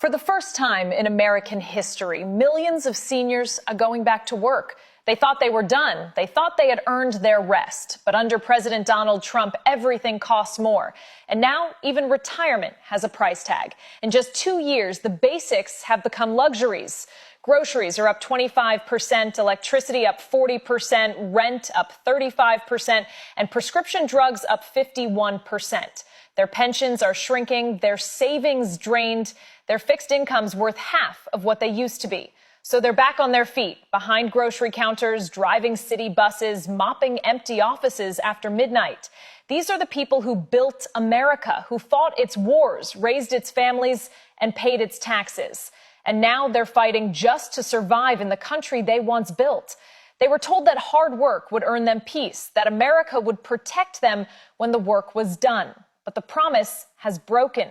For the first time in American history, millions of seniors are going back to work. They thought they were done. They thought they had earned their rest. But under President Donald Trump, everything costs more. And now even retirement has a price tag. In just 2 years, the basics have become luxuries. Groceries are up 25%, electricity up 40%, rent up 35%, and prescription drugs up 51%. Their pensions are shrinking, their savings drained, their fixed incomes worth half of what they used to be. So they're back on their feet, behind grocery counters, driving city buses, mopping empty offices after midnight. These are the people who built America, who fought its wars, raised its families, and paid its taxes. And now they're fighting just to survive in the country they once built. They were told that hard work would earn them peace, that America would protect them when the work was done. But the promise has broken.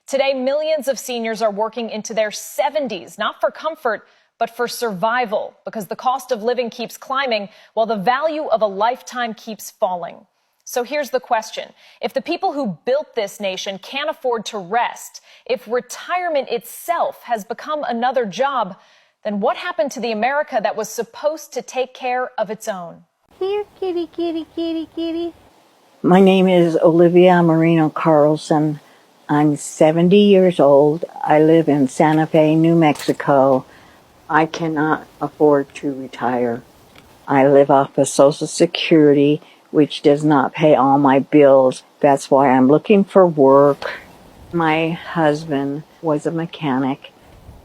Today, millions of seniors are working into their 70s, not for comfort, but for survival, because the cost of living keeps climbing while the value of a lifetime keeps falling. So here's the question. If the people who built this nation can't afford to rest, if retirement itself has become another job, then what happened to the America that was supposed to take care of its own? Here, kitty, kitty, kitty, kitty. My name is Olivia Marino Carlson. I'm 70 years old. I live in Santa Fe, New Mexico. I cannot afford to retire. I live off of Social Security, which does not pay all my bills. That's why I'm looking for work. My husband was a mechanic.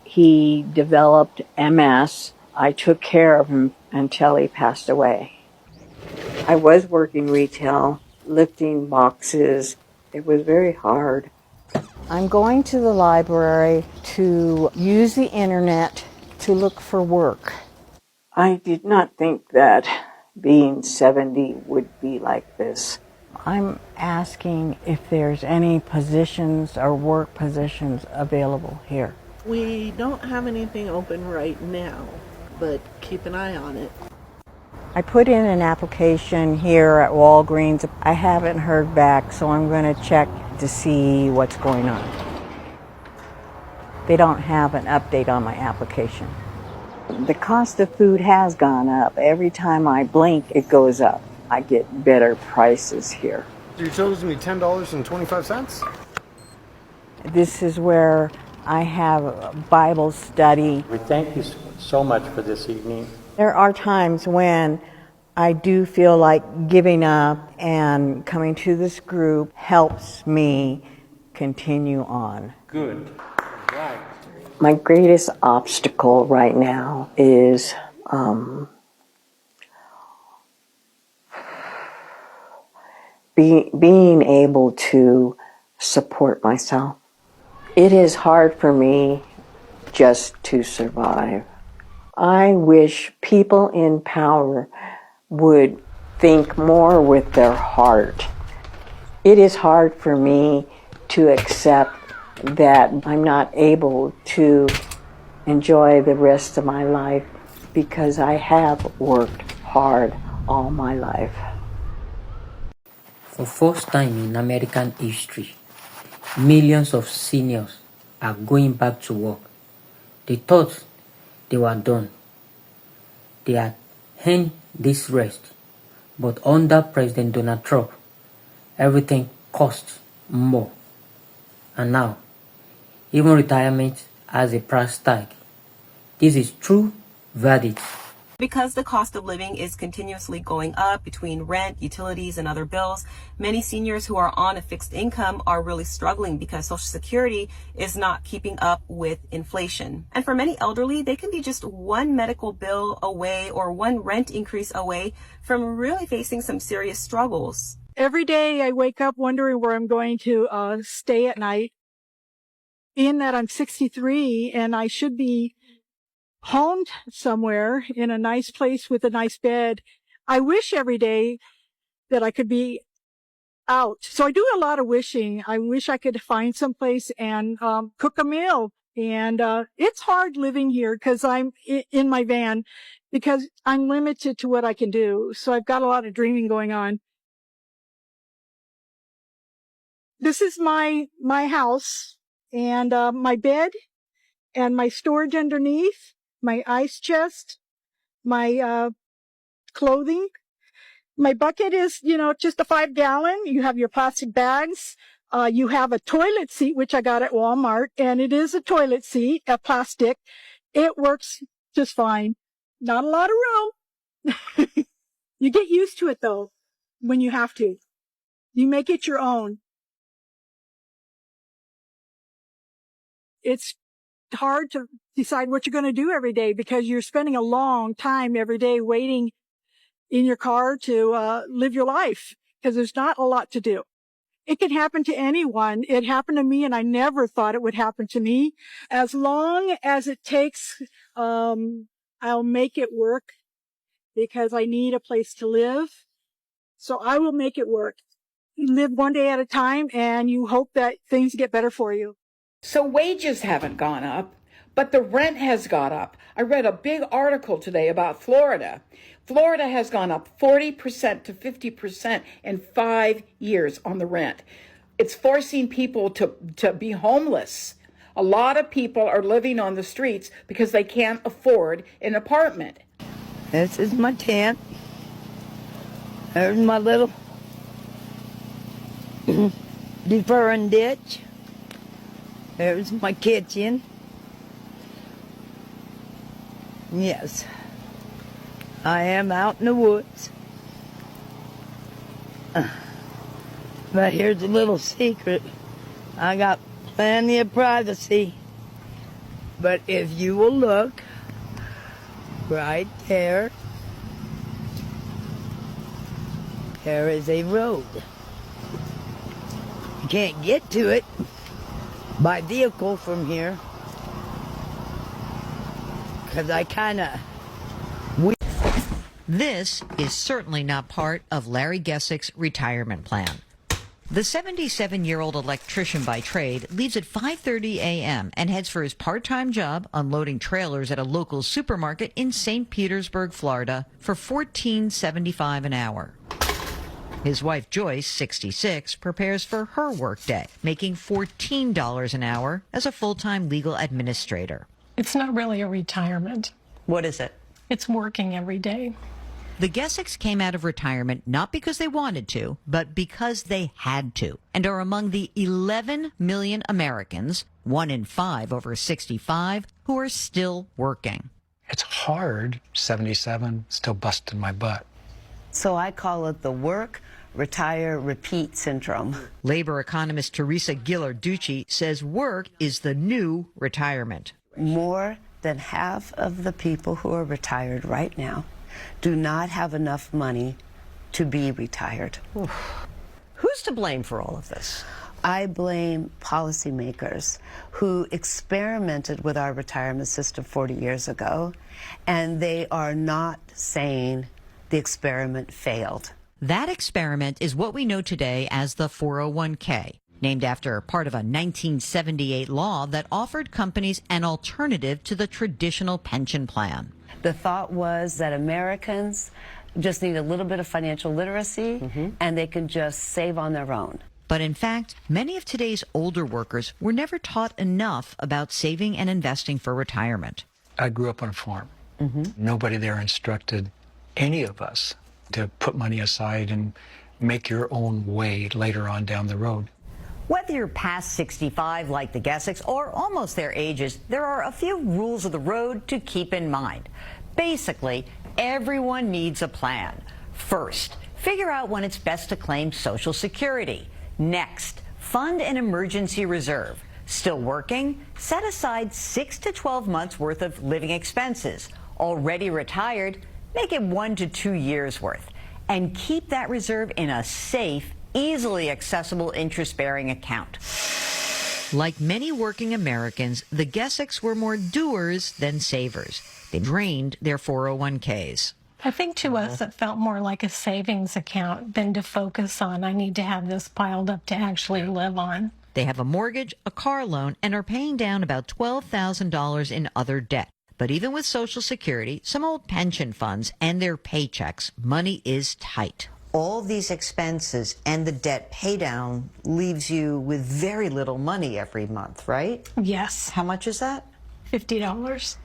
He developed MS. I took care of him until he passed away. I was working retail, lifting boxes. It was very hard. I'm going to the library to use the internet to look for work. I did not think that being 70 would be like this. I'm asking if there's any positions or work positions available here. We don't have anything open right now, but keep an eye on it. I put in an application here at Walgreens. I haven't heard back, so I'm going to check to see what's going on. They don't have an update on my application. The cost of food has gone up. Every time I blink, it goes up. I get better prices here. Your total's gonna be $10.25? This is where I have a Bible study. We thank you so much for this evening. There are times when I do feel like giving up, and coming to this group helps me continue on. Good. Right. My greatest obstacle right now is being able to support myself. It is hard for me just to survive. I wish people in power would think more with their heart. It is hard for me to accept that I'm not able to enjoy the rest of my life because I have worked hard all my life. For first time in American history, millions of seniors are going back to work. They thought they were done. They had earned this rest. But under President Donald Trump, everything costs more. And now, even retirement has a price tag. This is true verdict. Because the cost of living is continuously going up between rent, utilities, and other bills, many seniors who are on a fixed income are really struggling because Social Security is not keeping up with inflation. And for many elderly, they can be just one medical bill away or one rent increase away from really facing some serious struggles. Every day I wake up wondering where I'm going to stay at night. Being that I'm 63 and I should be homed somewhere in a nice place with a nice bed, I wish every day that I could be out. So I do a lot of wishing. I wish I could find some place and cook a meal. And it's hard living here because I'm in my van because I'm limited to what I can do. So I've got a lot of dreaming going on. This is my house, and my bed and my storage underneath, my ice chest, my clothing. My bucket is, just a 5-gallon. You have your plastic bags. You have a toilet seat, which I got at Walmart, and it is a toilet seat, a plastic. It works just fine. Not a lot of room. You get used to it, though, when you have to. You make it your own. It's hard to decide what you're going to do every day because you're spending a long time every day waiting in your car to live your life because there's not a lot to do. It can happen to anyone. It happened to me, and I never thought it would happen to me. As long as it takes, I'll make it work because I need a place to live. So I will make it work. Live one day at a time, and you hope that things get better for you. So wages haven't gone up, but the rent has gone up. I read a big article today about Florida. Florida has gone up 40% to 50% in 5 years on the rent. It's forcing people to be homeless. A lot of people are living on the streets because they can't afford an apartment. This is my tent. There's my little deferring ditch. There's my kitchen. Yes, I am out in the woods. But here's a little secret. I got plenty of privacy. But if you will look right there, there is a road. You can't get to it by vehicle from here because I kind of... This is certainly not part of Larry Gessick's retirement plan. The 77-year-old electrician by trade leaves at 5:30 a.m. and heads for his part-time job unloading trailers at a local supermarket in St. Petersburg, Florida for $14.75 an hour. His wife, Joyce, 66, prepares for her workday, making $14 an hour as a full-time legal administrator. It's not really a retirement. What is it? It's working every day. The Gessicks came out of retirement not because they wanted to, but because they had to, and are among the 11 million Americans, 1 in 5 over 65, who are still working. It's hard, 77, still busting my butt. So I call it the work, retire, repeat syndrome. Labor economist Teresa Ghilarducci says work is the new retirement. More than half of the people who are retired right now do not have enough money to be retired. Who's to blame for all of this? I blame policymakers who experimented with our retirement system 40 years ago, and they are not saying the experiment failed. That experiment is what we know today as the 401k, named after part of a 1978 law that offered companies an alternative to the traditional pension plan. The thought was that Americans just need a little bit of financial literacy and they can just save on their own. But in fact, many of today's older workers were never taught enough about saving and investing for retirement. I grew up on a farm. Nobody there instructed any of us to put money aside and make your own way later on down the road. Whether you're past 65 like the Gessicks or almost their ages, there are a few rules of the road to keep in mind. Basically, everyone needs a plan. First, figure out when it's best to claim Social Security. Next, fund an emergency reserve. Still working? Set aside 6 to 12 months worth of living expenses. Already retired? Make it 1 to 2 years worth. And keep that reserve in a safe, easily accessible interest-bearing account. Like many working Americans, the Gessicks were more doers than savers. They drained their 401ks. I think to us it felt more like a savings account than to focus on, I need to have this piled up to actually live on. They have a mortgage, a car loan, and are paying down about $12,000 in other debt. But even with Social Security, some old pension funds, and their paychecks, money is tight. All these expenses and the debt pay down leaves you with very little money every month, right? Yes. How much is that? $50.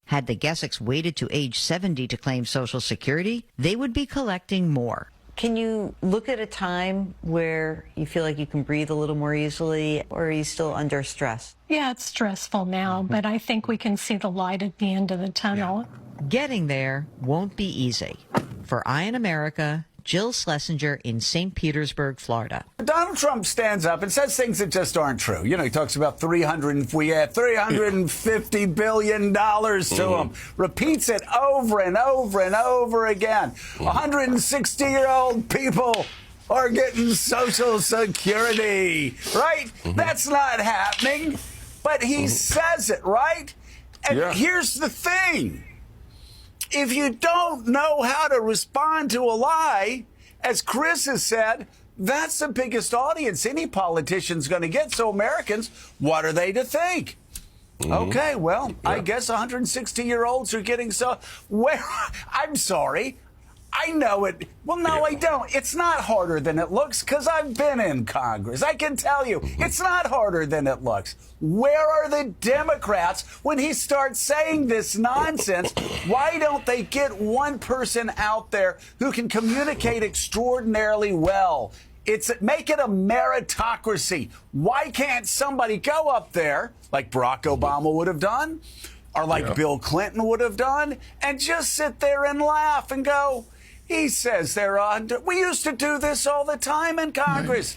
Had the Gessics waited to age 70 to claim Social Security, they would be collecting more. Can you look at a time where you feel like you can breathe a little more easily, or are you still under stress? Yeah, it's stressful now, but I think we can see the light at the end of the tunnel. Getting there won't be easy. For Eye in America, Jill Schlesinger in St. Petersburg, Florida. Donald Trump stands up and says things that just aren't true. You know, he talks about $350 billion to him. Repeats it over and over and over again. 160-year-old people are getting Social Security, right? That's not happening. But he says it, right? And here's the thing. If you don't know how to respond to a lie, as Chris has said, that's the biggest audience any politician's going to get. So Americans, what are they to think? Okay, well, I guess 160-year-olds are getting I'm sorry. I know it. Well, no, I don't. It's not harder than it looks because I've been in Congress. I can tell you, it's not harder than it looks. Where are the Democrats when he starts saying this nonsense? Why don't they get one person out there who can communicate extraordinarily well? Make it a meritocracy. Why can't somebody go up there, like Barack Obama would have done, or like Bill Clinton would have done, and just sit there and laugh and go, he says they're under. We used to do this all the time in Congress.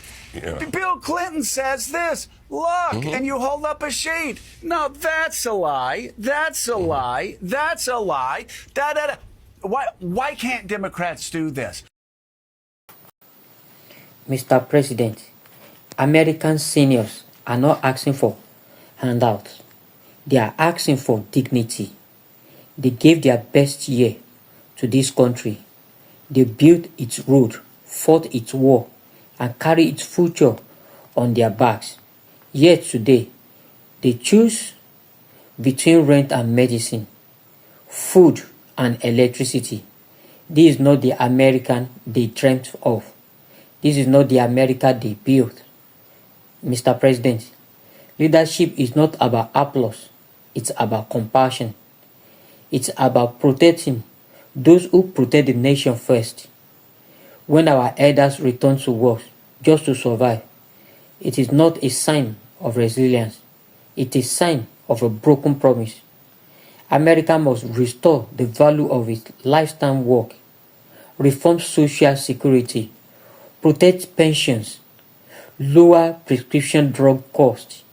Bill Clinton says this. Look, and you hold up a sheet. No, that's a lie. That's a lie. That's a lie. Why can't Democrats do this? Mr. President, American seniors are not asking for handouts. They are asking for dignity. They gave their best year to this country. They built its road, fought its war, and carried its future on their backs. Yet today, they choose between rent and medicine, food and electricity. This is not the American they dreamt of. This is not the America they built. Mr. President, leadership is not about applause. It's about compassion. It's about protecting those who protect the nation first. When our elders return to work just to survive, it is not a sign of resilience. It is a sign of a broken promise. America must restore the value of its lifetime work, reform social security, protect pensions, lower prescription drug costs,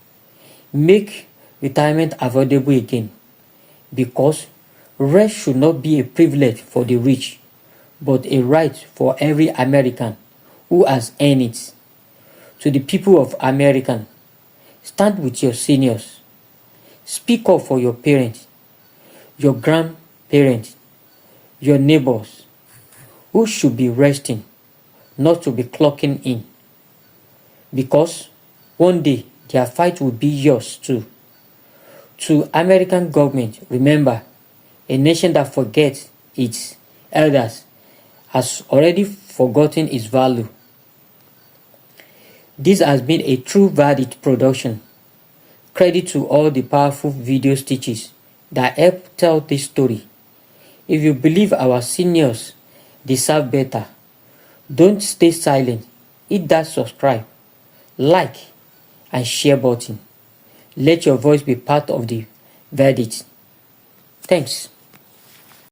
make retirement affordable again, because rest should not be a privilege for the rich, but a right for every American who has earned it. To the people of America, stand with your seniors. Speak up for your parents, your grandparents, your neighbors, who should be resting, not to be clocking in. Because one day their fight will be yours too. To American government, remember, a nation that forgets its elders has already forgotten its value. This has been a true Verdict production. Credit to all the powerful video stitches that help tell this story. If you believe our seniors deserve better, don't stay silent. Hit that subscribe, like, and share button. Let your voice be part of the verdict. Thanks.